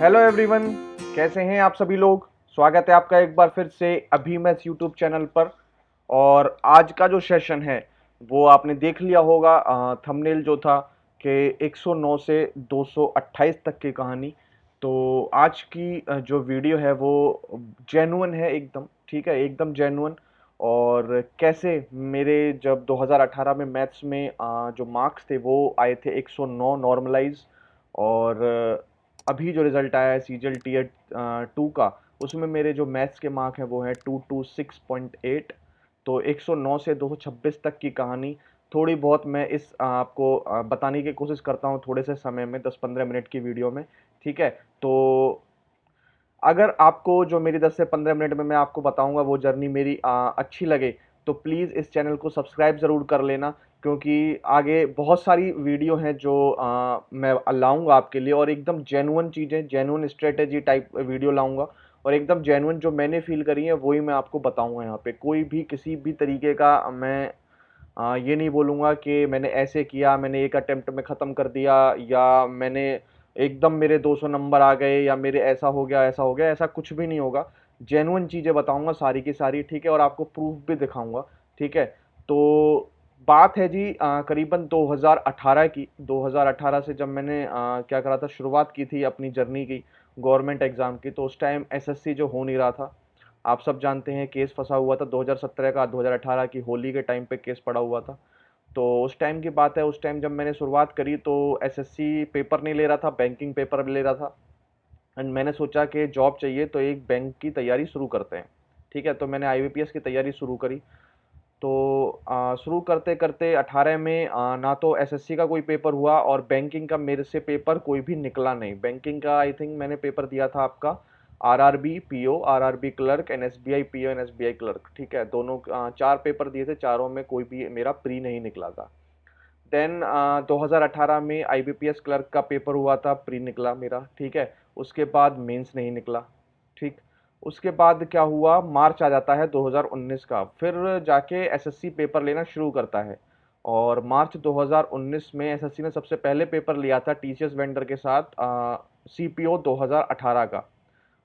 Hello everyone, कैसे हैं आप सभी लोग। स्वागत है आपका एक बार फिर से अभिमस यूट्यूब चैनल पर। और आज का जो सेशन है वो आपने देख लिया होगा, थंबनेल जो था कि 109 से 228 तक की कहानी। तो आज की जो वीडियो है वो जेन्युइन है एकदम, ठीक है, एकदम जेन्युइन। और कैसे मेरे जब 2018 में मैथ्स में जो मार्क्स थे वो आए थे 109 नॉर्मलाइज। और अभी जो रिजल्ट आया है सीजीएल टीयर 2 का, उसमें मेरे जो मैथ्स के मार्क हैं वो हैं 226.8। तो 109 से 226 तक की कहानी थोड़ी बहुत मैं इस आपको बताने की कोशिश करता हूँ थोड़े से समय में, 10-15 मिनट की वीडियो में। ठीक है, तो अगर आपको जो मेरी 10 से 15 मिनट में मैं आपको बताऊंगा वो जर्नी मेरी अच्छी लगे तो प्लीज़ इस चैनल को सब्सक्राइब ज़रूर कर लेना, क्योंकि आगे बहुत सारी वीडियो हैं जो मैं लाऊंगा आपके लिए, और एकदम जेन्युइन चीज़ें, जेन्युइन स्ट्रेटेजी टाइप वीडियो लाऊंगा। और एकदम जेन्युइन जो मैंने फील करी है वही मैं आपको बताऊंगा। यहाँ पे कोई भी किसी भी तरीके का मैं ये नहीं बोलूँगा कि मैंने ऐसे किया, मैंने एक अटेम्प्ट में ख़त्म कर दिया, या मैंने एकदम मेरे 200 नंबर आ गए, या मेरे ऐसा हो गया ऐसा हो गया, ऐसा कुछ भी नहीं होगा। जेन्युइन चीज़ें बताऊंगा सारी की सारी, ठीक है, और आपको प्रूफ भी दिखाऊंगा। ठीक है, तो बात है जी करीबन 2018 की। 2018 से जब मैंने क्या करा था, शुरुआत की थी अपनी जर्नी की गवर्नमेंट एग्ज़ाम की, तो उस टाइम एसएससी जो हो नहीं रहा था। आप सब जानते हैं केस फंसा हुआ था 2017 का, 2018 की होली के टाइम पे केस पड़ा हुआ था। तो उस टाइम की बात है, उस टाइम जब मैंने शुरुआत करी तो एसएससी पेपर नहीं ले रहा था, बैंकिंग पेपर ले रहा था। एंड मैंने सोचा कि जॉब चाहिए तो एक बैंक की तैयारी शुरू करते हैं। ठीक है, तो मैंने आईबीपीएस की तैयारी शुरू करी। तो शुरू करते करते 18 में ना तो एसएससी का कोई पेपर हुआ, और बैंकिंग का मेरे से पेपर कोई भी निकला नहीं। बैंकिंग का आई थिंक मैंने पेपर दिया था आपका RRB PO, RRB clerk and SBI PO and SBI clerk. ठीक है, दोनों 4 पेपर दिए थे, चारों में कोई भी मेरा प्री नहीं निकला था। देन 2018 में आईबीपीएस क्लर्क का पेपर हुआ था, प्री निकला मेरा। ठीक है, उसके बाद मेंस नहीं निकला। ठीक, उसके बाद क्या हुआ, मार्च आ जाता है 2019 का, फिर जाके एसएससी पेपर लेना शुरू करता है। और मार्च 2019 में एसएससी ने सबसे पहले पेपर लिया था टीसीएस वेंडर के साथ, सीपीओ 2018 का,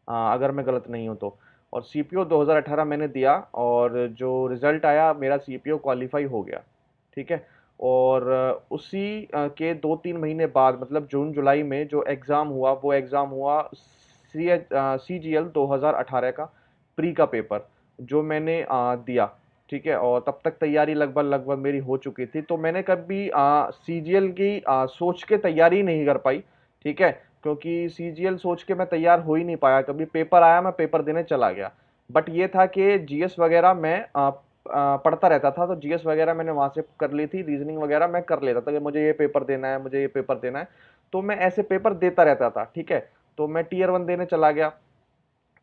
अगर मैं गलत नहीं हूँ तो। और सीपीओ 2018 मैंने दिया, और जो रिजल्ट आया मेरा सीपीओ क्वालिफाई हो गया। ठीक है, और उसी के 2-3 महीने बाद, मतलब जून जुलाई में जो एग्ज़ाम हुआ वो एग्ज़ाम हुआ सीजीएल 2018 का प्री का पेपर, जो मैंने दिया। ठीक है, और तब तक तैयारी लगभग लगभग मेरी हो चुकी थी, तो मैंने कभी सीजीएल की सोच के तैयारी नहीं कर पाई। ठीक है, क्योंकि सीजीएल सोच के मैं तैयार हो ही नहीं पाया, कभी पेपर आया मैं पेपर देने चला गया। बट ये था कि जीएस वगैरह मैं पढ़ता रहता था, तो जीएस वगैरह मैंने वहाँ से कर ली थी, रीजनिंग वगैरह मैं कर लेता था कि मुझे ये पेपर देना है, मुझे ये पेपर देना है। तो मैं ऐसे पेपर देता रहता था। ठीक है, तो मैं टीयर 1 देने चला गया।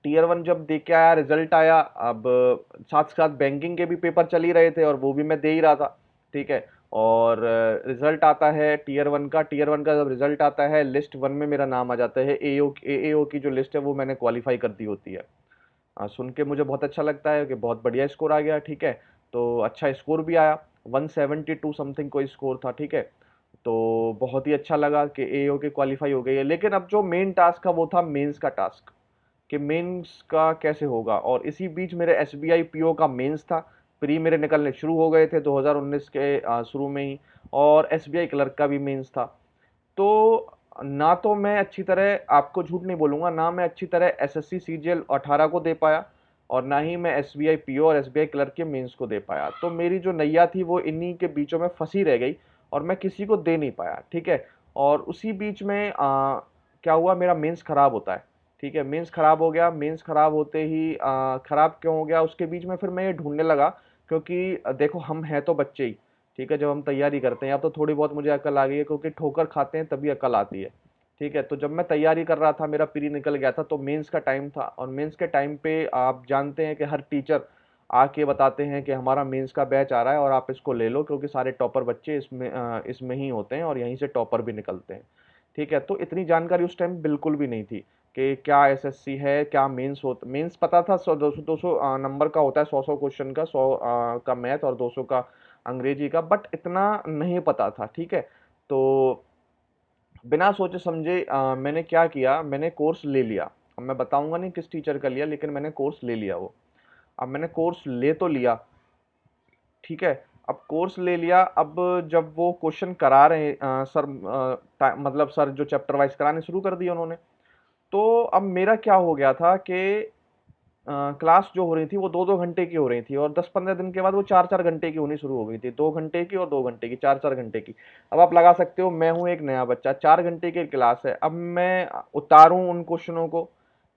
टीयर 1 जब दे के आया, रिजल्ट आया, अब साथ साथ बैंकिंग के भी पेपर चल ही रहे थे और वो भी मैं दे ही रहा था। ठीक है, और रिजल्ट आता है टीयर 1 का जब रिजल्ट आता है, लिस्ट 1 में मेरा नाम आ जाता है। एओ की जो लिस्ट है वो मैंने क्वालिफाई कर दी होती है। सुन के मुझे बहुत अच्छा लगता है कि बहुत बढ़िया स्कोर आ गया। ठीक है, तो अच्छा स्कोर भी आया, 172 समथिंग कोई स्कोर था। ठीक है, तो बहुत ही अच्छा लगा कि एओ के क्वालिफाई हो गई है। लेकिन अब जो मेन टास्क था वो था मेंस का टास्क, कि मेंस का कैसे होगा। और इसी बीच मेरे एसबीआई पीओ का मेंस था, प्री मेरे निकलने शुरू हो गए थे 2019 के शुरू में ही, और एसबीआई क्लर्क का भी मेंस था। तो ना तो मैं अच्छी तरह, आपको झूठ नहीं बोलूंगा, ना मैं अच्छी तरह एसएससी सीजीएल 18 को दे पाया, और ना ही मैं एसबीआई पीओ और एसबीआई क्लर्क के मेंस को दे पाया। तो मेरी जो नैया थी वो इन्हीं के बीचों में फंसी रह गई, और मैं किसी को दे नहीं पाया। ठीक है, और उसी बीच में क्या हुआ, मेरा मेंस खराब होता है। ठीक है, मेंस खराब हो गया। मेंस खराब होते ही खराब क्यों हो गया, उसके बीच में फिर मैं ये ढूंढने लगा, क्योंकि देखो हम हैं तो बच्चे ही। ठीक है, जब हम तैयारी करते हैं, अब तो थोड़ी बहुत मुझे अकल आ गई है, क्योंकि ठोकर खाते हैं तभी अकल आती है। ठीक है, तो जब मैं तैयारी कर रहा था, मेरा प्री निकल गया था, तो मेंस का टाइम था, और मेंस के टाइम पे आप जानते हैं कि हर टीचर आके बताते हैं कि हमारा मेंस का बैच आ रहा है और आप इसको ले लो, क्योंकि सारे टॉपर बच्चे इसमें ही होते हैं और यहीं से टॉपर भी निकलते हैं। ठीक है, तो इतनी जानकारी उस टाइम बिल्कुल भी नहीं थी कि क्या एसएससी है, क्या मेंस होता। मेंस पता था 100-200 नंबर का होता है, 100 क्वेश्चन का, 100 का मैथ और 200 का अंग्रेजी का, बट इतना नहीं पता था। ठीक है, तो बिना सोचे समझे मैंने क्या किया, मैंने कोर्स ले लिया। अब मैं बताऊंगा नहीं किस टीचर का लिया, लेकिन मैंने कोर्स ले लिया वो। अब मैंने कोर्स ले तो लिया, ठीक है। अब कोर्स ले लिया, अब जब वो क्वेश्चन करा रहे सर, मतलब सर जो चैप्टर वाइज कराने शुरू कर दिए उन्होंने, तो अब मेरा क्या हो गया था कि क्लास जो हो रही थी वो 2-2 घंटे की हो रही थी, और 10-15 दिन के बाद वो 4-4 घंटे की होनी शुरू हो गई थी। 2 घंटे की और 2 घंटे की, 4-4 घंटे की। अब आप लगा सकते हो, मैं हूँ एक नया बच्चा, 4 घंटे की क्लास है, अब मैं उतारूं उन क्वेश्चनों को,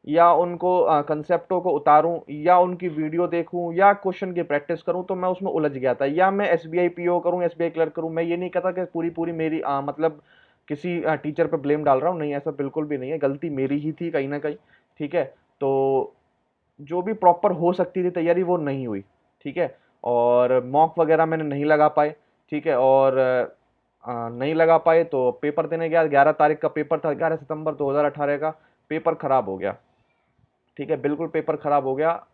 या उनको कंसेप्टों को उतारूं, या उनकी वीडियो देखूं, या क्वेश्चन की प्रैक्टिस करूं, तो मैं उसमें उलझ गया था। या मैं एसबीआई पीओ करूं, एसबीआई क्लर्क करूं। मैं ये नहीं कहता कि पूरी पूरी मेरी मतलब किसी टीचर पे ब्लेम डाल रहा हूँ, नहीं, ऐसा बिल्कुल भी नहीं है, गलती मेरी ही थी कहीं ना कहीं, ठीक है। तो जो भी प्रॉपर हो सकती थी तैयारी वो नहीं हुई, ठीक है। और मॉक वगैरह मैंने नहीं लगा पाए, ठीक है। और नहीं लगा पाए तो पेपर देने गया, 11 तारीख का पेपर था, 11 सितंबर 2018 का। पेपर खराब हो गया, ठीक है, बिल्कुल पेपर खराब हो गया।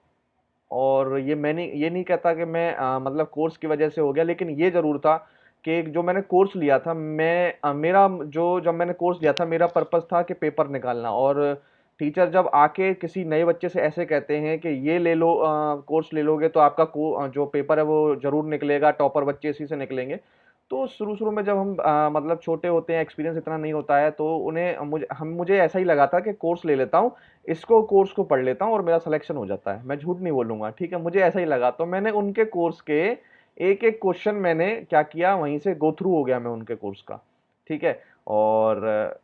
और मैंने ये नहीं कहता कि मैं मतलब कोर्स की वजह से हो गया, लेकिन ये जरूर था कि जो मैंने कोर्स लिया था, मैं मेरा जो जब मैंने कोर्स लिया था, मेरा पर्पस था कि पेपर निकालना। और टीचर जब आके किसी नए बच्चे से ऐसे कहते हैं कि ये ले लो, कोर्स ले लोगे तो आपका जो पेपर है वो जरूर निकलेगा, टॉपर बच्चे इसी से निकलेंगे। तो शुरू शुरू में जब हम मतलब छोटे होते हैं, एक्सपीरियंस इतना नहीं होता है, तो उन्हें मुझे ऐसा ही लगा था कि कोर्स ले लेता हूँ, इसको कोर्स को पढ़ लेता हूँ और मेरा सिलेक्शन हो जाता है। मैं झूठ नहीं बोलूंगा, ठीक है, मुझे ऐसा ही लगा। तो मैंने उनके कोर्स के एक एक क्वेश्चन मैंने क्या किया, वहीं से गो थ्रू हो गया मैं उनके कोर्स का, ठीक है। और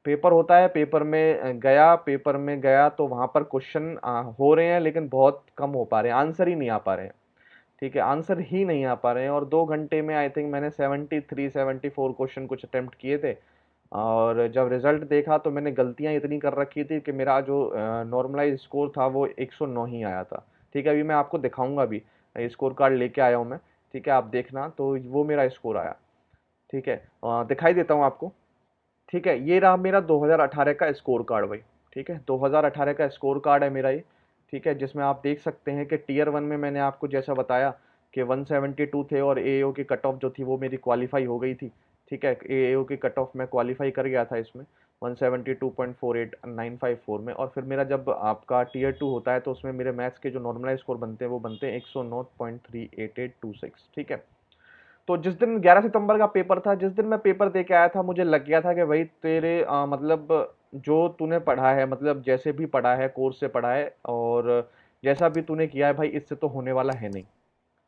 पेपर होता है, पेपर में गया, पेपर में गया तो वहां पर क्वेश्चन हो रहे हैं, लेकिन बहुत कम हो पा रहे हैं, आंसर ही नहीं आ पा रहे हैं, ठीक है, आंसर ही नहीं आ पा रहे हैं। और 2 घंटे में आई थिंक मैंने 73-74 क्वेश्चन कुछ अटेम्प्ट किए थे। और जब रिजल्ट देखा तो मैंने गलतियां इतनी कर रखी थी कि मेरा जो नॉर्मलाइज स्कोर था वो 109 ही आया था, ठीक है। अभी मैं आपको दिखाऊंगा भी, स्कोर कार्ड लेके आया हूँ मैं, ठीक है, आप देखना, तो वो मेरा स्कोर आया, ठीक है। दिखाई देता हूँ आपको, ठीक है। ये रहा मेरा 2018 का स्कोर कार्ड भाई, ठीक है, 2018 का स्कोर कार्ड है मेरा ये, ठीक है। जिसमें आप देख सकते हैं कि टीयर 1 में मैंने आपको जैसा बताया कि 172 थे, और एओ की कट ऑफ जो थी वो मेरी क्वालिफाई हो गई थी, ठीक है। एओ की कट ऑफ मैं क्वालिफाई कर गया था इसमें 172.48954 में। और फिर मेरा जब आपका टीयर 2 होता है तो उसमें मेरे मैथ्स के जो नॉर्मलाइज स्कोर बनते हैं वो बनते हैं 109.38826, ठीक है। तो जिस दिन 11 सितंबर का पेपर था, जिस दिन मैं पेपर दे के आया था, मुझे लग गया था कि भाई तेरे मतलब जो तूने पढ़ा है, मतलब जैसे भी पढ़ा है, कोर्स से पढ़ा है, और जैसा भी तूने किया है भाई, इससे तो होने वाला है नहीं,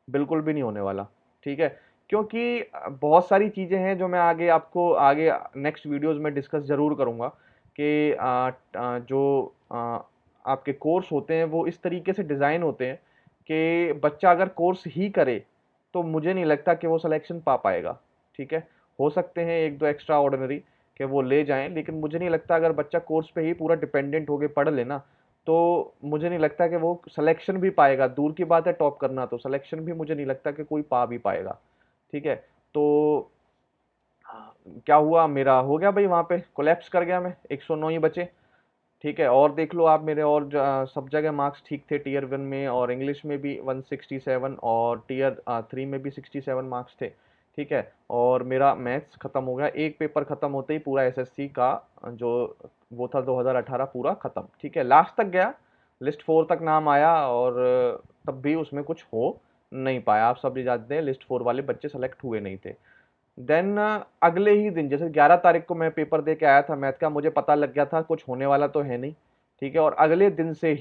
बिल्कुल भी नहीं होने वाला, ठीक है। क्योंकि बहुत सारी चीज़ें हैं जो मैं आगे आपको आगे नेक्स्ट वीडियोस में डिस्कस जरूर करूंगा कि जो आपके कोर्स होते हैं वो इस तरीके से डिज़ाइन होते हैं कि बच्चा अगर कोर्स ही करे तो मुझे नहीं लगता कि वो सिलेक्शन पा पाएगा, ठीक है। हो सकते हैं एक दो एक्स्ट्रा ऑर्डिनरी कि वो ले जाएं, लेकिन मुझे नहीं लगता अगर बच्चा कोर्स पे ही पूरा डिपेंडेंट होके पढ़ लेना, तो मुझे नहीं लगता कि वो सिलेक्शन भी पाएगा। दूर की बात है टॉप करना, तो सिलेक्शन भी मुझे नहीं लगता कि कोई पा भी पाएगा, ठीक है। तो क्या हुआ, मेरा हो गया भाई, वहां पे कोलैप्स कर गया मैं, 109 ही बचे, ठीक है। और देख लो आप मेरे, और सब जगह मार्क्स ठीक थे, टीयर 1 में और इंग्लिश में भी 167, और टीयर 3 में भी 67 मार्क्स थे, ठीक है। और मेरा मैथ्स खत्म हो गया, एक पेपर खत्म होते ही पूरा एसएससी का जो वो था 2018 पूरा खत्म, ठीक है। लास्ट तक गया, लिस्ट 4 तक नाम आया, और तब भी उसमें कुछ हो नहीं पाया। आप सब जानते हैं लिस्ट 4 वाले बच्चे सेलेक्ट हुए नहीं थे। देन अगले ही दिन, जैसे 11 तारीख को मैं पेपर दे के आया था मैथ का, मुझे पता लग गया था कुछ होने वाला तो है नहीं, ठीक है। और अगले दिन से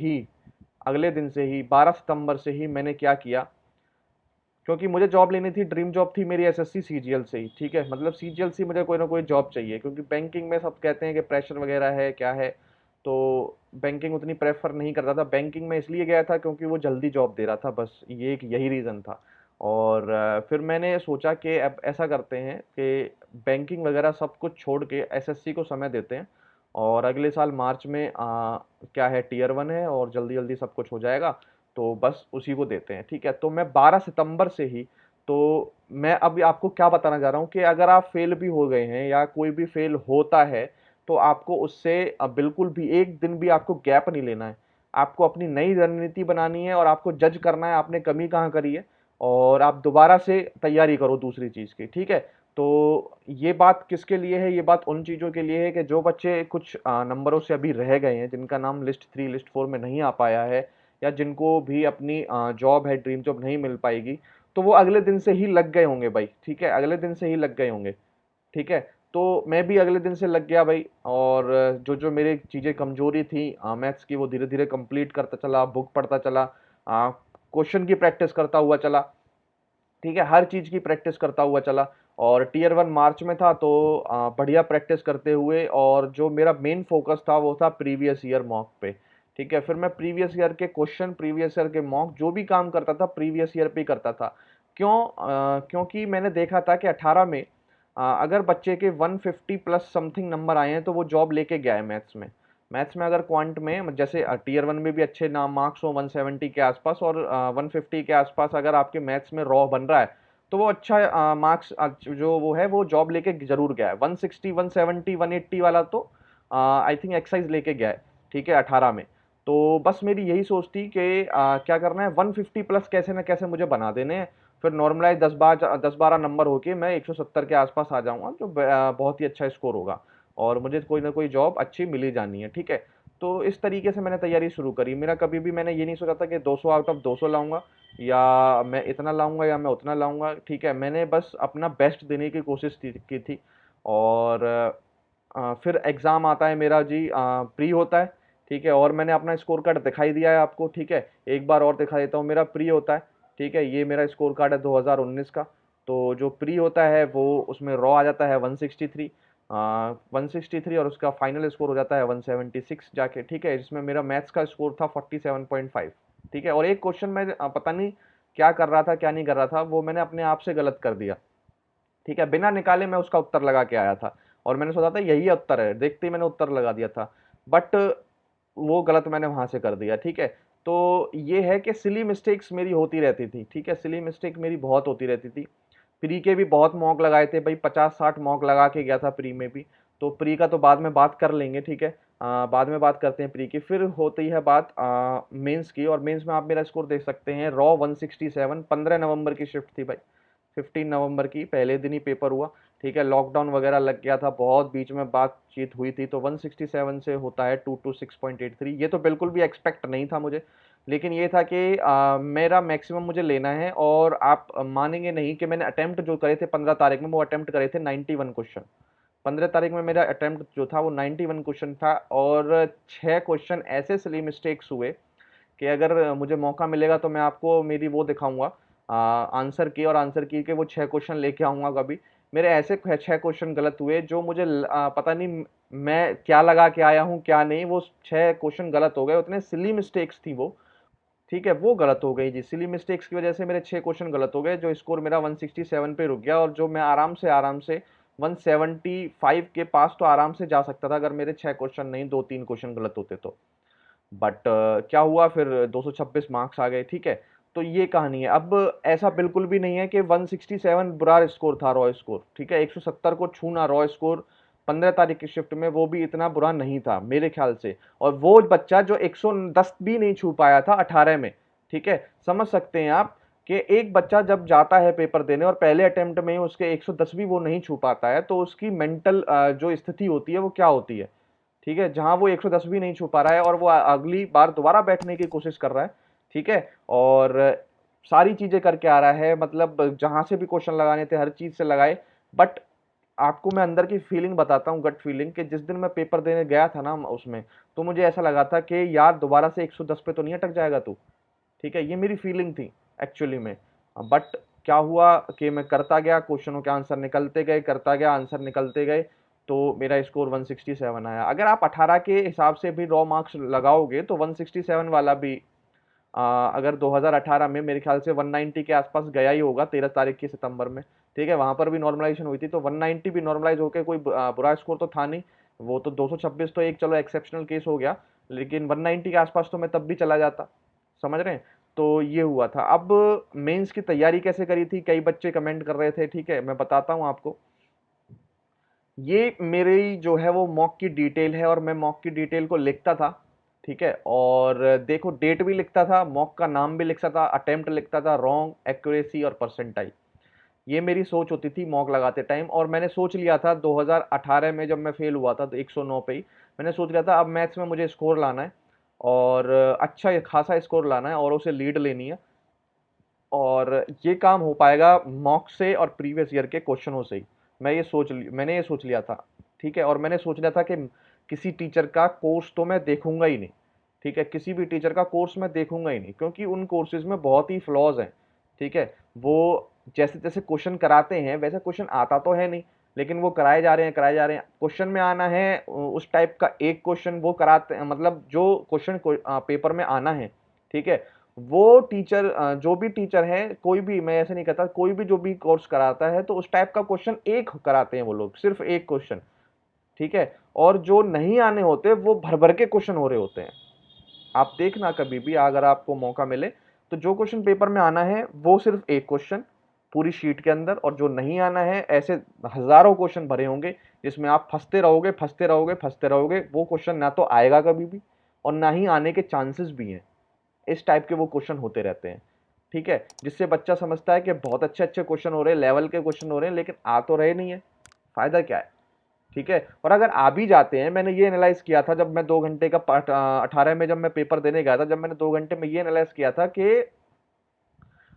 ही 12 सितंबर से ही मैंने क्या किया, क्योंकि मुझे जॉब लेनी थी, ड्रीम जॉब थी मेरी एसएससी सीजीएल से ही, ठीक है। मतलब सीजीएल से मुझे कोई ना कोई जॉब चाहिए, क्योंकि बैंकिंग में सब कहते हैं कि प्रेशर वगैरह है, क्या है, तो बैंकिंग उतनी प्रेफर नहीं करता था। बैंकिंग में इसलिए गया था क्योंकि वो जल्दी जॉब दे रहा था, बस ये एक यही रीज़न था। और फिर मैंने सोचा कि अब ऐसा करते हैं कि बैंकिंग वगैरह सब कुछ छोड़ के एसएससी को समय देते हैं, और अगले साल मार्च में क्या है, टीयर 1 है और जल्दी जल्दी सब कुछ हो जाएगा, तो बस उसी को देते हैं, ठीक है। तो मैं 12 सितंबर से ही, तो मैं अभी आपको क्या बताना चाह रहा हूँ कि अगर आप फेल भी हो गए हैं या कोई भी फेल होता है, तो आपको उससे बिल्कुल भी एक दिन भी आपको गैप नहीं लेना है। आपको अपनी नई रणनीति बनानी है, और आपको जज करना है आपने कमी कहाँ करी है, और आप दोबारा से तैयारी करो दूसरी चीज़ की, ठीक है। तो ये बात किसके लिए है? ये बात उन चीज़ों के लिए है कि जो बच्चे कुछ नंबरों से अभी रह गए हैं, जिनका नाम लिस्ट 3 लिस्ट 4 में नहीं आ पाया है, या जिनको भी अपनी जॉब है, ड्रीम जॉब नहीं मिल पाएगी, तो वो अगले दिन से ही लग गए होंगे भाई, ठीक है? अगले दिन से ही लग गए होंगे, ठीक है? तो मैं भी अगले दिन से लग गया भाई, और जो मेरी चीज़ें कमज़ोरी थी मैथ्स की, वो धीरे-धीरे कंप्लीट करता चला, बुक पढ़ता चला, क्वेश्चन की प्रैक्टिस करता हुआ चला, ठीक है? हर चीज़ की प्रैक्टिस करता हुआ चला, और टियर 1 मार्च में था, तो बढ़िया प्रैक्टिस करते हुए, और जो मेरा मेन फ़ोकस था वो था प्रीवियस ईयर मॉक पे, ठीक है? फिर मैं प्रीवियस ईयर के क्वेश्चन, प्रीवियस ईयर के मॉक जो भी काम करता था प्रीवियस ईयर पे ही करता था। क्यों? क्योंकि मैंने देखा था कि 18 में अगर बच्चे के 150 प्लस समथिंग नंबर आए हैं तो वो जॉब लेके गया है मैथ्स में। मैथ्स में अगर क्वांट में जैसे टियर 1 में भी अच्छे नाम मार्क्स हो 170 के आसपास, और 150 के आसपास अगर आपके मैथ्स में रॉ बन रहा है, तो वो अच्छा मार्क्स जो वो है वो जॉब लेके ज़रूर गया है। 160, 170, 180 वाला तो आई थिंक एक्सरसाइज लेके गया है, ठीक है, 18 में। तो बस मेरी यही सोच थी कि क्या करना है, 150 प्लस कैसे ना कैसे मुझे बना देने हैं, फिर नॉर्मलाइज 10-12 नंबर होके मैं 170 के आसपास आ जाऊंगा, जो बहुत ही अच्छा स्कोर होगा, और मुझे कोई ना कोई जॉब अच्छी मिली जानी है, ठीक है? तो इस तरीके से मैंने तैयारी शुरू करी। मेरा कभी भी मैंने ये नहीं सोचा था कि 200 आउट ऑफ 200 लाऊंगा, या मैं इतना लाऊंगा या मैं उतना लाऊंगा, ठीक है? मैंने बस अपना बेस्ट देने की कोशिश की थी। और फिर एग्ज़ाम आता है मेरा जी, प्री होता है, ठीक है? और मैंने अपना स्कोर कार्ड दिखाई दिया है आपको, ठीक है? एक बार और दिखा देता हूँ, मेरा प्री होता है, ठीक है? ये मेरा स्कोर कार्ड है 2019 का। तो जो प्री होता है वो उसमें रॉ आ जाता है 163, 163, और उसका फाइनल स्कोर हो जाता है 176 जाके, ठीक है? जिसमें मेरा मैथ्स का स्कोर था 47.5, ठीक है? और एक क्वेश्चन मैं पता नहीं क्या कर रहा था, क्या नहीं कर रहा था, वो मैंने अपने आप से गलत कर दिया, ठीक है? बिना निकाले मैं उसका उत्तर लगा के आया था, और मैंने सोचा था यही उत्तर है, देखते ही मैंने उत्तर लगा दिया था, बट वो गलत मैंने वहां से कर दिया, ठीक है? तो ये है कि सिली मिस्टेक्स मेरी होती रहती थी, ठीक है? सिली मिस्टेक मेरी बहुत होती रहती थी। प्री के भी बहुत मॉक लगाए थे भाई, 50-60 मॉक लगा के गया था प्री में भी। तो प्री का तो बाद में बात कर लेंगे, ठीक है? बाद में बात करते हैं प्री की। फिर होती है बात मेंस की, और मेंस में आप मेरा स्कोर देख सकते हैं, रॉ 167, 15 नवंबर की शिफ्ट थी भाई, 15 नवंबर की, पहले दिन ही पेपर हुआ, ठीक है? लॉकडाउन वगैरह लग गया था, बहुत बीच में बातचीत हुई थी, तो 167 से होता है 226.83। ये तो बिल्कुल भी एक्सपेक्ट नहीं था मुझे, लेकिन ये था कि मेरा मैक्सिमम मुझे लेना है, और आप मानेंगे नहीं कि मैंने अटेम्प्ट जो करे थे 15 तारीख में, वो अटेम्प्ट करे थे 91 क्वेश्चन। 15 तारीख में मेरा अटेम्प्ट जो था वो 91 क्वेश्चन था, और 6 क्वेश्चन ऐसे सिली मिस्टेक्स हुए कि अगर मुझे मौका मिलेगा तो मैं आपको मेरी वो दिखाऊंगा आंसर की, और आंसर की के वो 6 क्वेश्चन लेके आऊंगा कभी। मेरे ऐसे 6 क्वेश्चन गलत हुए जो मुझे पता नहीं मैं क्या लगा के आया हूँ क्या नहीं, वो 6 क्वेश्चन गलत हो गए, उतने सिली मिस्टेक्स थी वो, ठीक है? वो गलत हो गई जी, सिली मिस्टेक्स की वजह से मेरे 6 क्वेश्चन गलत हो गए, जो स्कोर मेरा 167 पे रुक गया, और जो मैं आराम से 175 के पास तो आराम से जा सकता था अगर मेरे 6 क्वेश्चन नहीं 2-3 क्वेश्चन गलत होते तो। बट क्या हुआ फिर, 226 मार्क्स आ गए, ठीक है? तो ये कहानी है। अब ऐसा बिल्कुल भी नहीं है कि 167 बुरा स्कोर था, रॉ स्कोर, ठीक है? 170 को छूना रॉ स्कोर 15 तारीख की शिफ्ट में, वो भी इतना बुरा नहीं था मेरे ख्याल से। और वो बच्चा जो 110 भी नहीं छू पाया था 18 में, ठीक है? समझ सकते हैं आप कि एक बच्चा जब जाता है पेपर देने और पहले अटेम्प्ट में ही उसके 110 भी वो नहीं छू पाता है, तो उसकी मेंटल जो स्थिति होती है वो क्या होती है, ठीक है? जहां वो 110 भी नहीं छू पा रहा है, और वो अगली बार दोबारा बैठने की कोशिश कर रहा है, ठीक है? और सारी चीजें करके आ रहा है, मतलब जहां से भी क्वेश्चन लगाने थे हर चीज से लगाए। बट आपको मैं अंदर की फीलिंग बताता हूँ, गट फीलिंग, कि जिस दिन मैं पेपर देने गया था ना उसमें, तो मुझे ऐसा लगा था कि यार दोबारा से 110 पे तो नहीं अटक जाएगा तू, ठीक है? ये मेरी फीलिंग थी एक्चुअली में। बट क्या हुआ कि मैं करता गया, क्वेश्चनों के आंसर निकलते गए, करता गया, आंसर निकलते गए, तो मेरा स्कोर 167 आया। अगर आप 18 के हिसाब से भी रॉ मार्क्स लगाओगे तो 167 वाला भी अगर 2018 में मेरे ख्याल से 190 के आसपास गया ही होगा, 13 तारीख की सितंबर में, ठीक है? वहां पर भी नॉर्मलाइजेशन हुई थी, तो 190 भी नॉर्मलाइज होकर कोई बुरा स्कोर तो था नहीं। वो तो 226 तो एक चलो एक्सेप्शनल केस हो गया, लेकिन 190 के आसपास तो मैं तब भी चला जाता, समझ रहे हैं? तो ये हुआ था। अब मेंस की तैयारी कैसे करी थी, कई बच्चे कमेंट कर रहे थे, ठीक है? मैं बताता हूँ आपको। ये मेरी जो है वो मॉक की डिटेल है, और मैं मॉक की डिटेल को लिखता था, ठीक है? और देखो डेट भी लिखता था, मॉक का नाम भी लिखता था, अटेम्प्ट लिखता था, रॉन्ग, एक्यूरेसी और परसेंटाइल, ये मेरी सोच होती थी मॉक लगाते टाइम। और मैंने सोच लिया था 2018 में जब मैं फेल हुआ था तो 109 पे ही मैंने सोच लिया था अब मैथ्स में मुझे स्कोर लाना है, और अच्छा खासा स्कोर लाना है और उसे लीड लेनी है। और ये काम हो पाएगा मॉक से और प्रीवियस ईयर के क्वेश्चनों से ही। मैंने ये सोच लिया था, ठीक है। और मैंने सोच लिया था कि किसी टीचर का कोर्स तो मैं देखूंगा ही नहीं, ठीक है। किसी भी टीचर का कोर्स मैं देखूंगा ही नहीं, क्योंकि उन कोर्सेज में बहुत ही फ्लॉज हैं, ठीक है। वो जैसे जैसे क्वेश्चन कराते हैं वैसे क्वेश्चन आता तो है नहीं, लेकिन वो कराए जा रहे हैं कराए जा रहे हैं। क्वेश्चन में आना है उस टाइप का एक क्वेश्चन वो कराते हैं, मतलब जो क्वेश्चन पेपर में आना है, ठीक है। वो टीचर जो भी टीचर है, कोई भी, मैं ऐसे नहीं कहता, कोई भी जो भी कोर्स कराता है तो उस टाइप का क्वेश्चन एक कराते हैं वो लोग, सिर्फ एक क्वेश्चन, ठीक है। और जो नहीं आने होते वो भर भर के क्वेश्चन हो रहे होते हैं। आप देखना कभी भी अगर आपको मौका मिले तो जो क्वेश्चन पेपर में आना है वो सिर्फ एक क्वेश्चन पूरी शीट के अंदर, और जो नहीं आना है ऐसे हजारों क्वेश्चन भरे होंगे जिसमें आप फंसते रहोगे फंसते रहोगे फंसते रहोगे। वो क्वेश्चन ना तो आएगा कभी भी और ना ही आने के चांसेस भी हैं। इस टाइप के वो क्वेश्चन होते रहते हैं, ठीक है। जिससे बच्चा समझता है कि बहुत अच्छे अच्छे क्वेश्चन हो रहे हैं, लेवल के क्वेश्चन हो रहे हैं, लेकिन आ तो रहे नहीं है, फायदा क्या है, ठीक है। और अगर आ भी जाते हैं, मैंने ये एनालाइज किया था जब मैं 2 घंटे का पार्ट 18 में जब मैं पेपर देने गया था, जब मैंने 2 घंटे में ये एनालाइज किया था कि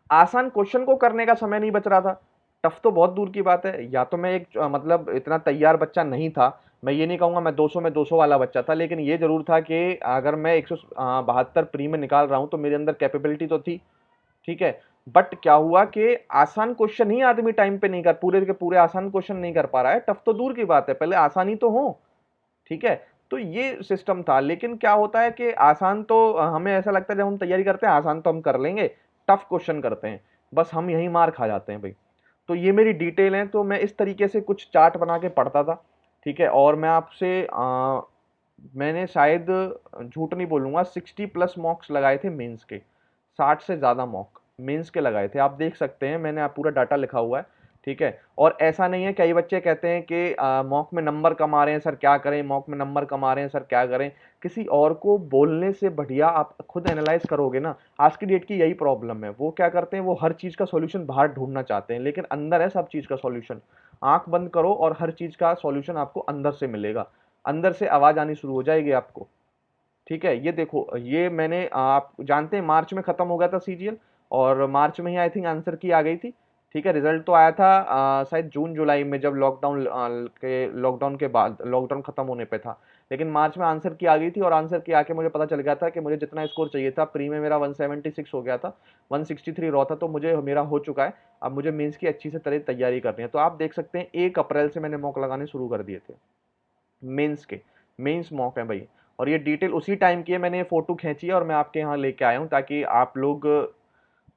आसान क्वेश्चन को करने का समय नहीं बच रहा था। टफ तो बहुत दूर की बात है, या तो मैं एक मतलब इतना तैयार बच्चा नहीं था, मैं ये नहीं कहूंगा मैं 200 में 200 वाला बच्चा था, लेकिन ये जरूर था कि अगर मैं 172 प्री में निकाल रहा हूं तो मेरे अंदर कैपेबिलिटी तो थी, ठीक है। बट क्या हुआ कि आसान क्वेश्चन ही आदमी टाइम पे नहीं कर, पूरे के पूरे आसान क्वेश्चन नहीं कर पा रहा है। टफ तो दूर की बात है, पहले आसानी तो हो, ठीक है। तो ये सिस्टम था। लेकिन क्या होता है कि आसान तो हमें ऐसा लगता है जब हम तैयारी करते हैं आसान तो हम कर लेंगे, टफ क्वेश्चन करते हैं, बस हम यही मार खा जाते हैं भाई। तो ये मेरी डिटेल है, तो मैं इस तरीके से कुछ चार्ट बना के पढ़ता था, ठीक है। और मैं आपसे मैंने शायद झूठ नहीं बोलूंगा 60+ मॉक्स लगाए थे मेंस के, 60 से ज़्यादा मॉक मेंस के लगाए थे। आप देख सकते हैं, मैंने आप पूरा डाटा लिखा हुआ है, ठीक है। और ऐसा नहीं है, कई बच्चे कहते हैं कि मॉक में नंबर कम आ रहे हैं सर क्या करें, मॉक में नंबर कम आ रहे हैं सर क्या करें। किसी और को बोलने से बढ़िया आप खुद एनालाइज करोगे ना। आज की डेट की यही प्रॉब्लम है, वो क्या करते हैं, वो हर चीज़ का सॉल्यूशन बाहर ढूंढना चाहते हैं, लेकिन अंदर है सब चीज़ का सॉल्यूशन। आंख बंद करो और हर चीज़ का सॉल्यूशन आपको अंदर से मिलेगा, अंदर से आवाज़ आनी शुरू हो जाएगी आपको, ठीक है। ये देखो, ये मैंने आप जानते हैं मार्च में खत्म हो गया था सीजीएल, और मार्च में ही आई थिंक आंसर की आ गई थी, ठीक है। रिजल्ट तो आया था शायद जून जुलाई में, जब लॉकडाउन के बाद, लॉकडाउन खत्म होने पे था। लेकिन मार्च में आंसर की आ गई थी, और आंसर की आके मुझे पता चल गया था कि मुझे जितना स्कोर चाहिए था, प्री में मेरा 176 हो गया था, 163 रहा था, तो मुझे मेरा हो चुका है। अब मुझे मेंस की अच्छी से तरह तैयारी करनी है। तो आप देख सकते हैं 1 अप्रैल से मैंने मॉक लगाने शुरू कर दिए थे मेंस के, मेंस मॉक है भाई। और ये डिटेल उसी टाइम की है, मैंने ये फोटो खींची है और मैं आपके यहाँ लेके आया हूँ ताकि आप लोग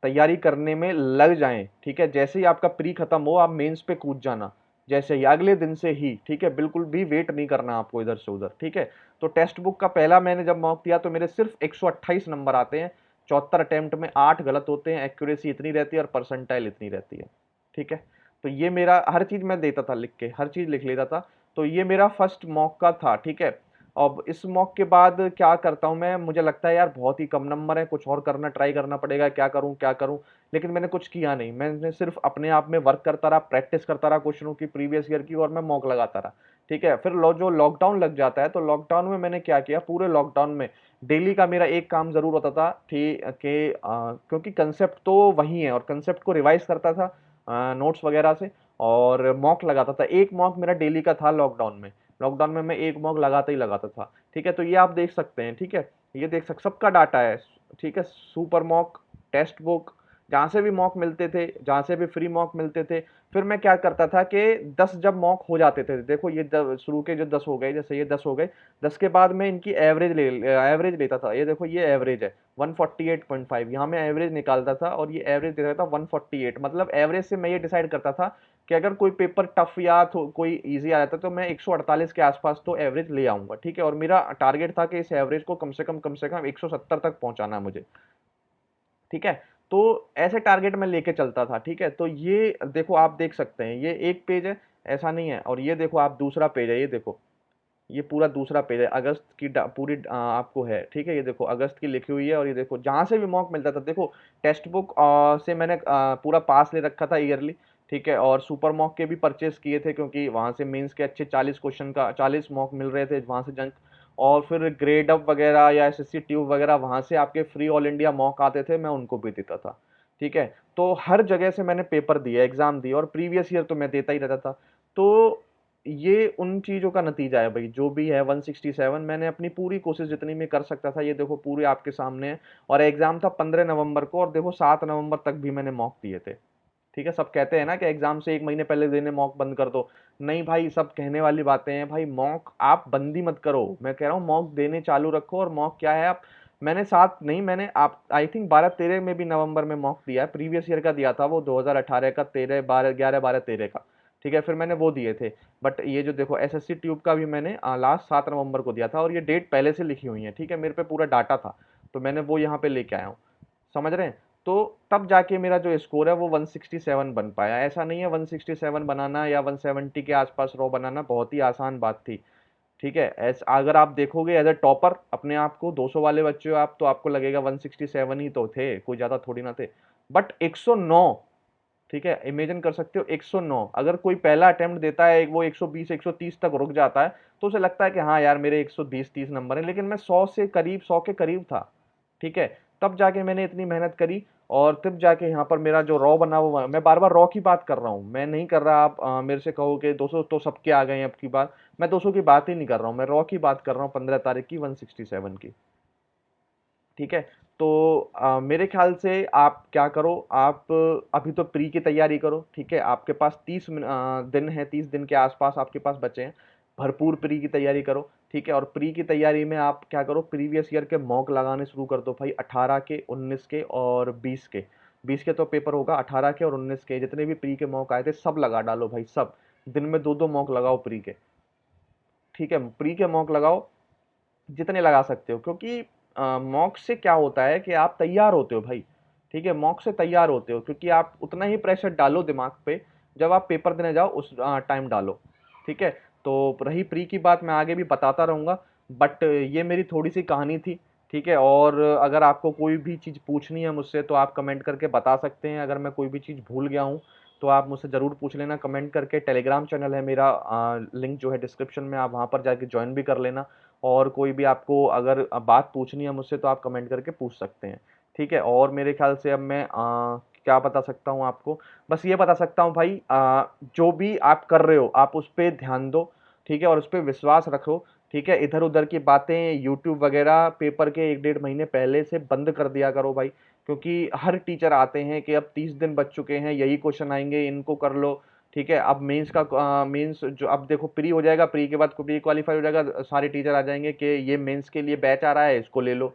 तैयारी करने में लग जाएं, ठीक है। जैसे ही आपका प्री खत्म हो आप मेंस पे कूद जाना, जैसे ही अगले दिन से ही, ठीक है। बिल्कुल भी वेट नहीं करना आपको इधर से उधर, ठीक है। तो टेक्स्ट बुक का पहला मैंने जब मॉक दिया तो मेरे सिर्फ 128 नंबर आते हैं, 74 अटेम्प्ट में 8 गलत होते हैं, एक्यूरेसी इतनी रहती है और परसेंटाइल इतनी रहती है, ठीक है। तो ये मेरा हर चीज मैं देता था लिख के, हर चीज लिख लेता था। तो ये मेरा फर्स्ट मॉक का था, ठीक है। अब इस मॉक के बाद क्या करता हूँ मैं, मुझे लगता है यार बहुत ही कम नंबर है, कुछ और करना ट्राई करना पड़ेगा, क्या करूँ क्या करूँ। लेकिन मैंने कुछ किया नहीं, मैंने सिर्फ अपने आप में वर्क करता रहा, प्रैक्टिस करता रहा क्वेश्चनों की प्रीवियस ईयर की, और मैं मॉक लगाता रहा, ठीक है। फिर जो लॉकडाउन लग जाता है तो लॉकडाउन में मैंने क्या किया, पूरे लॉकडाउन में डेली का मेरा एक काम जरूर होता था, ठीक कि क्योंकि कंसेप्ट तो वही है, और कंसेप्ट को रिवाइज करता था नोट्स वगैरह से, और मॉक लगाता था। एक मॉक मेरा डेली का था लॉकडाउन में, लॉकडाउन में मैं एक मॉक लगाता ही लगाता था, ठीक है। तो ये आप देख सकते हैं, ठीक है। ये देख सकते, सबका डाटा है, ठीक है। सुपर मॉक, टेक्स्ट बुक, जहाँ से भी मॉक मिलते थे, जहाँ से भी फ्री मॉक मिलते थे। फिर मैं क्या करता था कि 10 जब मॉक हो जाते थे, देखो ये शुरू के जो 10 हो गए, जैसे ये 10 हो गए, 10 के बाद मैं इनकी एवरेज लेता था। ये देखो ये एवरेज है 148.5, यहाँ मैं एवरेज निकालता था और ये एवरेज देता था 148। मतलब एवरेज से मैं ये डिसाइड करता था कि अगर कोई पेपर टफ या कोई इजी आ जाता है तो मैं 148 के आसपास तो एवरेज ले आऊंगा, ठीक है। और मेरा टारगेट था कि इस एवरेज को कम से कम 170 तक पहुंचाना है मुझे, ठीक है। तो ऐसे टारगेट मैं लेके चलता था, ठीक है। तो ये देखो आप देख सकते हैं, ये एक पेज है, ऐसा नहीं है। और ये देखो आप दूसरा पेज है, ये देखो ये पूरा दूसरा पेज है, अगस्त की पूरी आपको है, ठीक है। ये देखो अगस्त की लिखी हुई है, और ये देखो जहां से भी मॉक मिलता था, देखो टेक्स्ट बुक से मैंने पूरा पास ले रखा था ईयरली, ठीक है, और सुपर मॉक के भी परचेस किए थे क्योंकि वहाँ से मेंस के अच्छे 40 क्वेश्चन का 40 मॉक मिल रहे थे वहाँ से जंक। और फिर ग्रेड अप वगैरह या एसएससी ट्यूब वगैरह वहाँ से आपके फ्री ऑल इंडिया मॉक आते थे, मैं उनको भी देता था। ठीक है, तो हर जगह से मैंने पेपर दिए, एग्जाम दिए, और प्रीवियस ईयर तो मैं देता ही रहता था। तो ये उन चीज़ों का नतीजा है भाई, जो भी है 167 मैंने अपनी पूरी कोशिश जितनी मैं कर सकता था, ये देखो पूरे आपके सामने है। और एग्जाम था 15 नवंबर को, और देखो 7 नवंबर तक भी मैंने मॉक दिए थे। ठीक है, सब कहते हैं ना कि एग्जाम से एक महीने पहले देने मॉक बंद कर दो। नहीं भाई, सब कहने वाली बातें हैं भाई, मॉक आप बंदी मत करो, मैं कह रहा हूँ मॉक देने चालू रखो। और मॉक क्या है, आप मैंने सात नहीं, मैंने आप आई थिंक 12-13 में भी नवंबर में मॉक दिया है, प्रीवियस ईयर का दिया था वो 2018 का, 13 12 11 12 13 का। ठीक है, फिर मैंने वो दिए थे। बट ये जो देखो एसएससी ट्यूब का भी मैंने लास्ट 7 नवंबर को दिया था, और ये डेट पहले से लिखी हुई है। ठीक है, मेरे पे पूरा डाटा था, तो मैंने वो यहाँ पे लेके आया हूँ, समझ रहे हैं। तो तब जाके मेरा जो स्कोर है वो 167 बन पाया। ऐसा नहीं है 167 बनाना या 170 के आसपास रो बनाना बहुत ही आसान बात थी। ठीक है, अगर आप देखोगे एज ए टॉपर अपने आप को, 200 वाले बच्चे हो आप, तो आपको लगेगा 167 ही तो थे, कोई ज्यादा थोड़ी ना थे। बट 109, ठीक है, इमेजिन कर सकते हो 109। अगर कोई पहला अटेम्प्ट देता है वो 120 130 तक रुक जाता है, तो उसे लगता है कि हाँ यार मेरे 120-130 नंबर है, लेकिन मैं 100 से करीब, 100 के करीब था। ठीक है, तब जाके मैंने इतनी मेहनत करी, और तब जाके यहाँ पर मेरा जो रॉ बना वो, मैं बार बार रॉ की बात कर रहा हूँ, मैं नहीं कर रहा आप मेरे से कहो कि 200 तो सबके आ गए हैं अब की बार, मैं 200 की बात ही नहीं कर रहा हूँ, मैं रॉ की बात कर रहा हूँ, 15 तारीख की 167 की। ठीक है, तो मेरे ख्याल से आप क्या करो, आप अभी तो प्री की तैयारी करो। ठीक है, आपके पास 30 दिन है, 30 दिन के आसपास आपके पास बचे हैं, भरपूर प्री की तैयारी करो। ठीक है, और प्री की तैयारी में आप क्या करो, प्रीवियस ईयर के मॉक लगाने शुरू कर दो भाई, 18 के, 19 के और 20 के। 20 के तो पेपर होगा, 18 के और 19 के जितने भी प्री के मॉक आए थे सब लगा डालो भाई, सब। दिन में दो दो मॉक लगाओ प्री के। ठीक है, प्री के मॉक लगाओ जितने लगा सकते हो, क्योंकि मॉक से क्या होता है कि आप तैयार होते हो भाई। ठीक है, मॉक से तैयार होते हो, क्योंकि आप उतना ही प्रेशर डालो दिमाग पे, जब आप पेपर देने जाओ उस टाइम डालो। ठीक है, तो रही प्री की बात, मैं आगे भी बताता रहूँगा, बट ये मेरी थोड़ी सी कहानी थी। ठीक है, और अगर आपको कोई भी चीज़ पूछनी है मुझसे तो आप कमेंट करके बता सकते हैं, अगर मैं कोई भी चीज़ भूल गया हूँ तो आप मुझसे ज़रूर पूछ लेना कमेंट करके। टेलीग्राम चैनल है मेरा, लिंक जो है डिस्क्रिप्शन में, आप वहाँ पर जाके ज्वाइन भी कर लेना। और कोई भी आपको अगर बात पूछनी है मुझसे तो आप कमेंट करके पूछ सकते हैं। ठीक है, और मेरे ख्याल से अब मैं क्या बता सकता हूँ आपको, बस ये बता सकता हूँ भाई, जो भी आप कर रहे हो आप उस पर ध्यान दो। ठीक है, और उस पर विश्वास रखो। ठीक है, इधर उधर की बातें यूट्यूब वगैरह पेपर के 1-1.5 महीने पहले से बंद कर दिया करो भाई, क्योंकि हर टीचर आते हैं कि अब 30 दिन बच चुके हैं, यही क्वेश्चन आएंगे, इनको कर लो। ठीक है, अब मेंस का मेंस जो अब देखो प्री हो जाएगा, प्री के बाद प्री क्वालिफाई हो जाएगा, सारे टीचर आ जाएंगे कि ये मेंस के लिए बैच आ रहा है, इसको ले लो।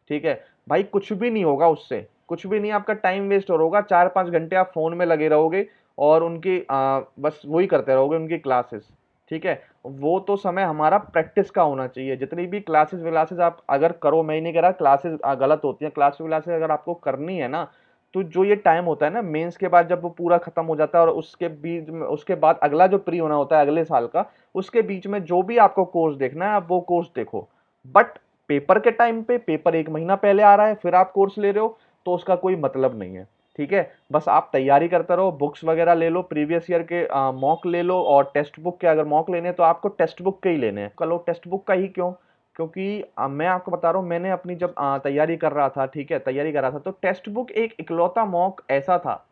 ठीक है भाई, कुछ भी नहीं होगा उससे, कुछ भी नहीं, आपका टाइम वेस्ट और होगा, 4-5 घंटे आप फोन में लगे रहोगे और उनकी बस वही करते रहोगे उनकी क्लासेस। ठीक है, वो तो समय हमारा प्रैक्टिस का होना चाहिए। जितनी भी क्लासेस विलासेस आप अगर करो, मैं ही नहीं कह रहा क्लासेस गलत होती हैं, क्लासेस विलासेस अगर आपको करनी है ना, तो जो ये टाइम होता है ना मेंस के बाद, जब वो पूरा खत्म हो जाता है और उसके बीच में, उसके बाद अगला जो प्री होना होता है अगले साल का, उसके बीच में जो भी आपको कोर्स देखना है आप वो कोर्स देखो। बट पेपर के टाइम पे, पेपर एक महीना पहले आ रहा है फिर आप कोर्स ले रहे हो, तो उसका कोई मतलब नहीं है। ठीक है, बस आप तैयारी करते रहो, बुक्स वगैरह ले लो, प्रीवियस ईयर के मॉक ले लो, और टेक्स्ट बुक के अगर मॉक लेने हैं तो आपको टेक्स्ट बुक के ही लेने हैं। कलो टेक्स्ट बुक का ही क्यों, क्योंकि मैं आपको बता रहा हूँ, मैंने अपनी जब तैयारी कर रहा था, ठीक है, तैयारी कर रहा था, तो टेक्स्ट बुक एक इकलौता मॉक ऐसा था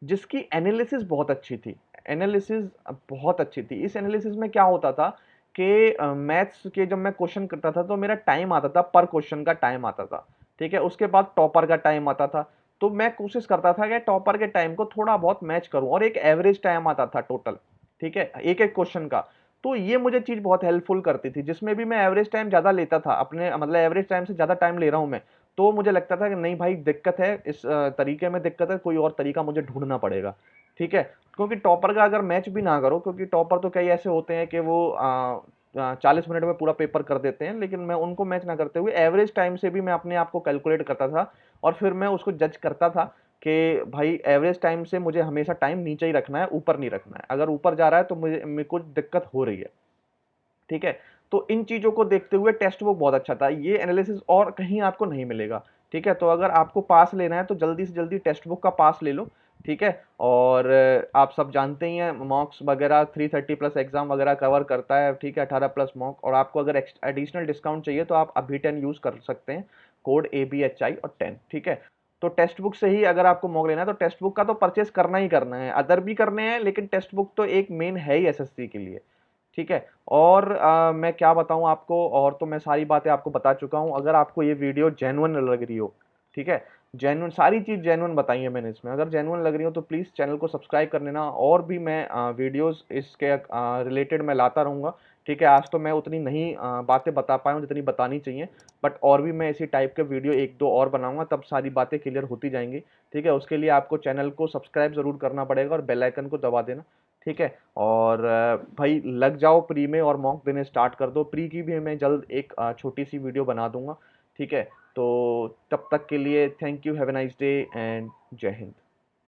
जिसकी एनालिसिस बहुत अच्छी थी। एनालिसिस बहुत अच्छी थी। इस एनालिसिस में क्या होता था कि मैथ्स के जब मैं क्वेश्चन करता था तो मेरा टाइम आता था, पर क्वेश्चन का टाइम आता था। ठीक है, उसके बाद टॉपर का टाइम आता था, तो मैं कोशिश करता था कि टॉपर के टाइम को थोड़ा बहुत मैच करूं, और एक एवरेज टाइम आता था टोटल। ठीक है, एक एक क्वेश्चन का। तो ये मुझे चीज बहुत हेल्पफुल करती थी, जिसमें भी मैं एवरेज टाइम ज्यादा लेता था, अपने मतलब एवरेज टाइम से ज्यादा टाइम ले रहा हूं मैं, तो मुझे लगता था कि नहीं भाई दिक्कत है, इस तरीके में दिक्कत है, कोई और तरीका मुझे ढूंढना पड़ेगा। ठीक है, क्योंकि टॉपर का अगर मैच भी ना करो, क्योंकि टॉपर तो कई ऐसे होते हैं कि वो 40 मिनट में पूरा पेपर कर देते हैं, लेकिन मैं उनको मैच ना करते हुए एवरेज टाइम से भी मैं अपने आप को कैलकुलेट करता था, और फिर मैं उसको जज करता था कि भाई एवरेज टाइम से मुझे हमेशा टाइम नीचे ही रखना है, ऊपर नहीं रखना है। अगर ऊपर जा रहा है तो मुझे मेरे को दिक्कत हो रही है। ठीक है, तो इन चीजों को देखते हुए टेक्स्ट बुक बहुत अच्छा था, ये एनालिसिस और कहीं आपको नहीं मिलेगा। ठीक है, तो अगर आपको पास लेना है तो जल्दी से जल्दी टेक्स्ट बुक का पास ले लो। ठीक है। और आप सब जानते ही हैं मॉक्स वगैरह 330 प्लस एग्जाम वगैरह कवर करता है, ठीक है, 18 प्लस मॉक। और आपको अगर एडिशनल डिस्काउंट चाहिए तो आप अभी 10 यूज़ कर सकते हैं, कोड ABHI और 10, ठीक है। तो टेक्स्ट बुक से ही अगर आपको मॉक लेना है तो टेक्स्ट बुक का तो परचेस करना ही करना है, अदर भी करने हैं, लेकिन टेक्स्ट बुक तो एक मेन है ही SSC के लिए, ठीक है। और मैं क्या बताऊं आपको, और तो मैं सारी बातें आपको बता चुका हूं। अगर आपको ये वीडियो जेन्युइन लग रही हो, ठीक है, जेन्युइन सारी चीज़ जेन्युइन बताई है मैंने इसमें, अगर जेन्युइन लग रही हो तो प्लीज़ चैनल को सब्सक्राइब कर लेना। और भी मैं वीडियोस इसके रिलेटेड मैं लाता रहूँगा, ठीक है। आज तो मैं उतनी नहीं बातें बता पाया हूँ जितनी बतानी चाहिए, बट और भी मैं इसी टाइप के वीडियो एक दो और बनाऊंगा, तब सारी बातें क्लियर होती जाएंगी, ठीक है। उसके लिए आपको चैनल को सब्सक्राइब ज़रूर करना पड़ेगा और बेल आइकन को दबा देना, ठीक है। और भाई लग जाओ प्री में और मॉक देने स्टार्ट कर दो। प्री की भी मैं जल्द एक छोटी सी वीडियो बना दूंगा, ठीक है। तो तब तक के लिए thank you, have a nice day and जय हिंद।